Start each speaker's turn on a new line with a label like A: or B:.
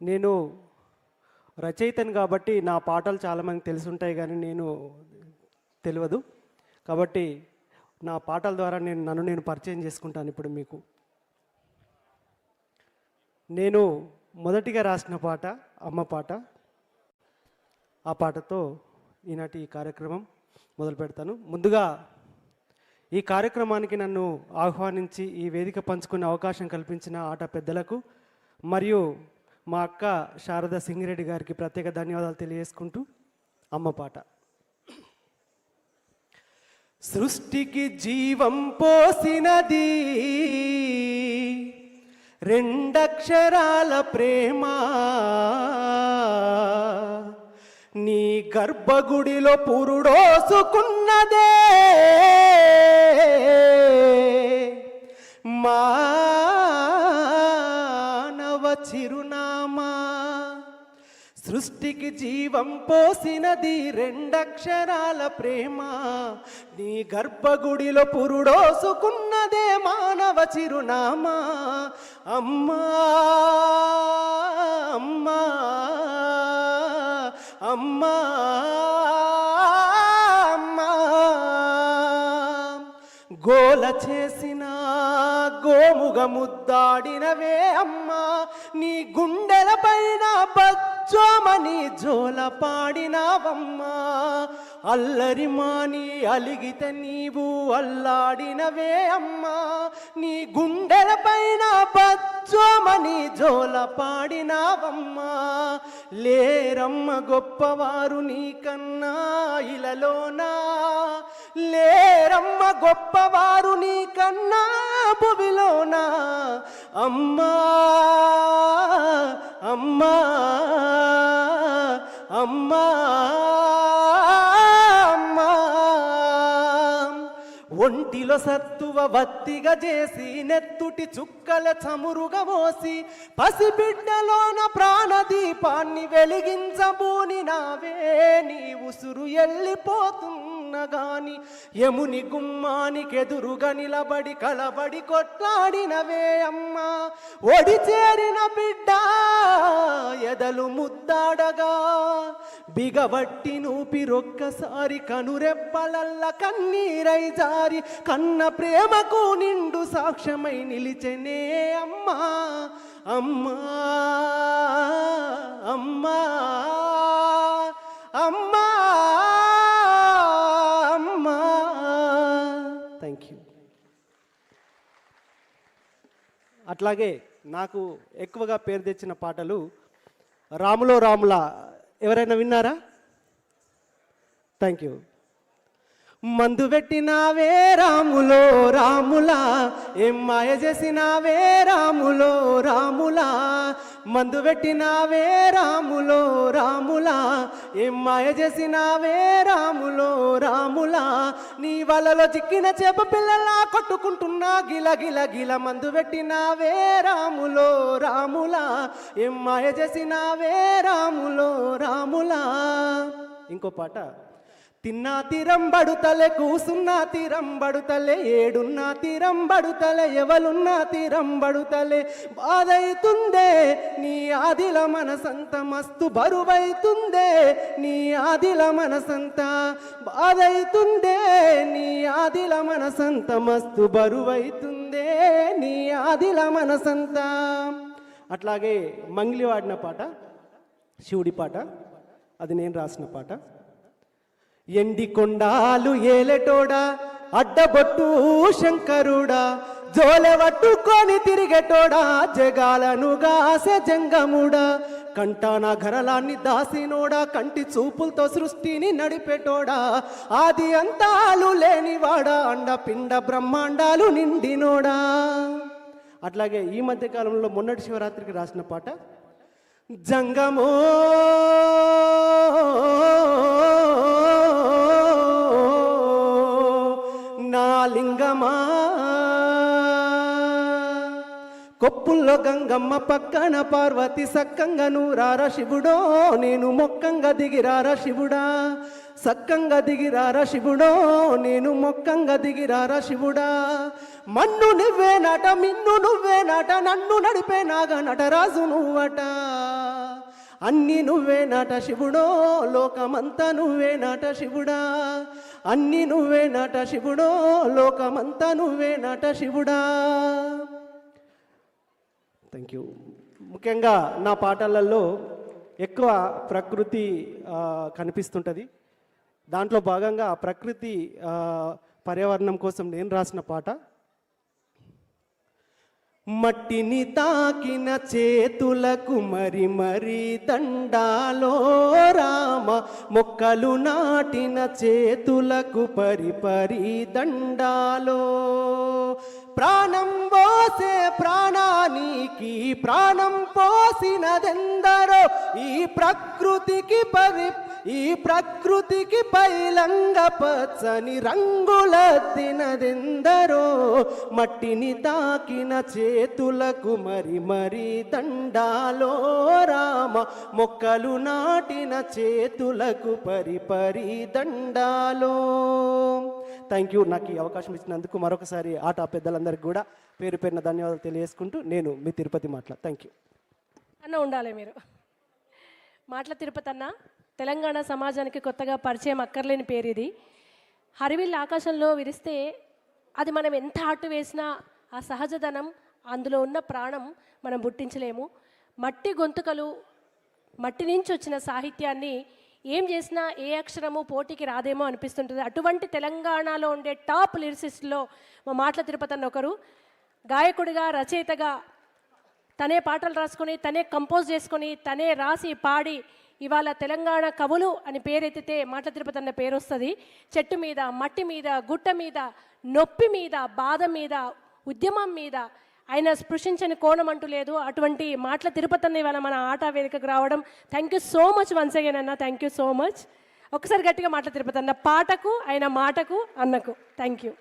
A: నేను రచయితను కాబట్టి నా పాటలు చాలామందికి తెలిసి ఉంటాయి, కానీ నేను తెలియదు. కాబట్టి నా పాటల ద్వారా నన్ను పరిచయం చేసుకుంటాను ఇప్పుడు మీకు. నేను మొదటిగా రాసిన పాట అమ్మ పాట. ఆ పాటతో ఈనాటి ఈ కార్యక్రమం మొదలు పెడతాను. ముందుగా ఈ కార్యక్రమానికి నన్ను ఆహ్వానించి ఈ వేదిక పంచుకునే అవకాశం కల్పించిన ఆట పెద్దలకు మరియు మా అక్క శారద సింగిరెడ్డి గారికి ప్రత్యేక ధన్యవాదాలు తెలియజేసుకుంటూ అమ్మ పాట. సృష్టికి జీవం పోసినది రెండక్షరాల ప్రేమ, నీ గర్భగుడిలో పురుడోసుకున్నదే మానవ చిరునామా. సృష్టికి జీవం పోసినది రెండక్షరాల ప్రేమ, నీ గర్భగుడిలో పురుడోసుకున్నదే మానవ చిరునామా. అమ్మా అమ్మా అమ్మా అమ్మా, గోల చేసిన గోముగ ముద్దాడినవే అమ్మా, నీ గుండెల పైన బచ్చోమని జోల పాడినవమ్మా. అల్లరి మాని అలిగితే నీవు అల్లాడినవే అమ్మా, నీ గుండెల పైన బచ్చోమని జోల పాడినవమ్మా. లేరమ్మ గొప్పవారు నీకన్నా ఇలలోనా, లేరమ్మ గొప్పవారు నీకన్నా భువిలోనా. అమ్మా అమ్మా అమ్మా అమ్మా, ఒంటిలో సత్తువ వత్తిగా చేసి నెత్తుటి చుక్కల చమురుగా మోసి పసిబిడ్డలోన ప్రాణదీపాన్ని వెలిగించబూని నావే, నీ ఉసురు ఎల్లిపోతున్నగాని యముని గుమ్మానికెదురుగా నిలబడి కలబడి కొట్లాడినవే అమ్మా. ఒడి చేరిన బిడ్డ ఎదలు ముద్దాడగా బిగబట్టి నూపిరొక్కసారి కనురెప్పలల్ల కన్నీరై జారి కన్న ప్రేమకు నిండు సాక్ష్యమై నిలిచెనే అమ్మా. అమ్మా అమ్మా అమ్మా అమ్మా. Thank you. అట్లాగే నాకు ఎక్కువగా పేరు తెచ్చిన పాటలు రాములో రాముల. ఎవరైనా విన్నారా? Thank you. మందు పెట్టినావే రాములో రాములా, ఏం మాయ చేసినావే రాములో రాములా. మందు పెట్టినావే రాములో రాములా, ఏం మాయ చేసినావే రాములో రాములా. నీ వలలో చిక్కిన చేప పిల్లలా కొట్టుకుంటున్నా గిల గిల గిల. మందు పెట్టినావే రాములో రాములా, ఏం మాయ చేసినావే రాములో రాములా. ఇంకో పాట. తిన్నా తీరం బడుతలే, కూసున్నా తీరం బడుతలే, ఏడున్నా తీరం బడుతలే, ఎవలున్నా తీరం బడుతలే. బాధైతుందే నీ ఆదిల మనసంత, మస్తు బరువైతుందే నీ ఆదిల మనసంత. బాధైతుందే నీ ఆదిల మనసంత, మస్తు బరువైతుందే నీ ఆదిల మనసంత. అట్లాగే మంగిలి వాడిన పాట శివుడి పాట, అది నేను రాసిన పాట. ఎండి కొండాలు ఏలెటోడా, అడ్డబొట్టు శంకరుడా, జోలె పట్టుకొని తిరిగేటోడా, జగాలను గాసె జంగముడా. కంటాన ఘరలాన్ని దాసినోడా, కంటి చూపులతో సృష్టిని నడిపేటోడా, ఆది అంతాలు లేనివాడా, అండపిండ బ్రహ్మాండాలు నిండినోడా. అట్లాగే ఈ మధ్యకాలంలో మొన్నటి శివరాత్రికి రాసిన పాట జంగమో నా లింగమా, కొప్పుల్లో గంగమ్మ పక్కన పార్వతి సక్కంగా నూరారా శివుడో నేను మొక్కంగా దిగిరారా శివుడా సక్కంగా దిగిరారా శివుడో నేను మొక్కంగా దిగిరారా శివుడా మన్ను నువ్వే నాట మిన్ను నువ్వే నాట నన్ను నడిపే నాగ నటరాజు నువ్వట అన్ని నువ్వే నాట శివుడో లోకమంతా నువ్వే నాట శివుడా అన్ని నువ్వే నాట శివుడో లోకమంతా నువ్వే నాట శివుడా. Thank you. ముఖ్యంగా నా పాటలలో ఎక్కువ ప్రకృతి కనిపిస్తుంటుంది. దాంట్లో భాగంగా ప్రకృతి పర్యావరణం కోసం నేను రాసిన పాట. మట్టిని తాకిన చేతులకు మరి మరి దండాలో రామ మొక్కలు నాటిన చేతులకు పరి పరి దండాలో ప్రాణం పోసే ప్రాణానికి ప్రాణం పోసినదెందరో ఈ ప్రకృతికి పైలంగ పచ్చని రంగులద్దినదెందరో మట్టిని తాకిన చేతులకు మరి మరి దండాలో రామ మొక్కలు నాటిన చేతులకు పరి పరి దండాలో. Thank you. నాకు ఈ అవకాశం ఇచ్చినందుకు మరొకసారి ఆట పెద్దలందరికీ కూడా పేరు పేరున ధన్యవాదాలు తెలియజేసుకుంటూ నేను మీ తిరుపతి మాటల. థ్యాంక్ యూ
B: అన్న. ఉండాలి మీరు మాటల తిరుపతి అన్న. తెలంగాణ సమాజానికి కొత్తగా పరిచయం అక్కర్లేని పేరు ఇది. హరివిల్ ఆకాశంలో విరిస్తే అది మనం ఎంత అటు వేసినా ఆ సహజదనం అందులో ఉన్న ప్రాణం మనం పుట్టించలేము. మట్టి గొంతుకలు మట్టి నుంచి వచ్చిన సాహిత్యాన్ని ఏం చేసినా ఏ అక్షరము పోటీకి రాదేమో అనిపిస్తుంటుంది. అటువంటి తెలంగాణలో ఉండే టాప్ లిరిసిస్ట్లో మా మాటల తిరుపతి అన్న ఒకరు. గాయకుడిగా రచయితగా తనే పాటలు రాసుకొని తనే కంపోజ్ చేసుకొని తనే రాసి పాడి ఇవాళ తెలంగాణ కవులు అని పేరెత్తితే మాటల తిరుపతి అన్న పేరు వస్తుంది. చెట్టు మీద మట్టి మీద గుట్ట మీద నొప్పి మీద బాధ మీద ఉద్యమం మీద ఆయన స్పృశించని కోణం అంటూ లేదు. అటువంటి మాటల తిరుపతి అన్న ఇవాళ మన ఆట వేదికకు రావడం thank you so much once again అన్న. Thank you so much. ఒకసారి గట్టిగా మాటల తిరుపతి అన్న పాటకు ఆయన మాటకు అన్నకు థ్యాంక్ యూ.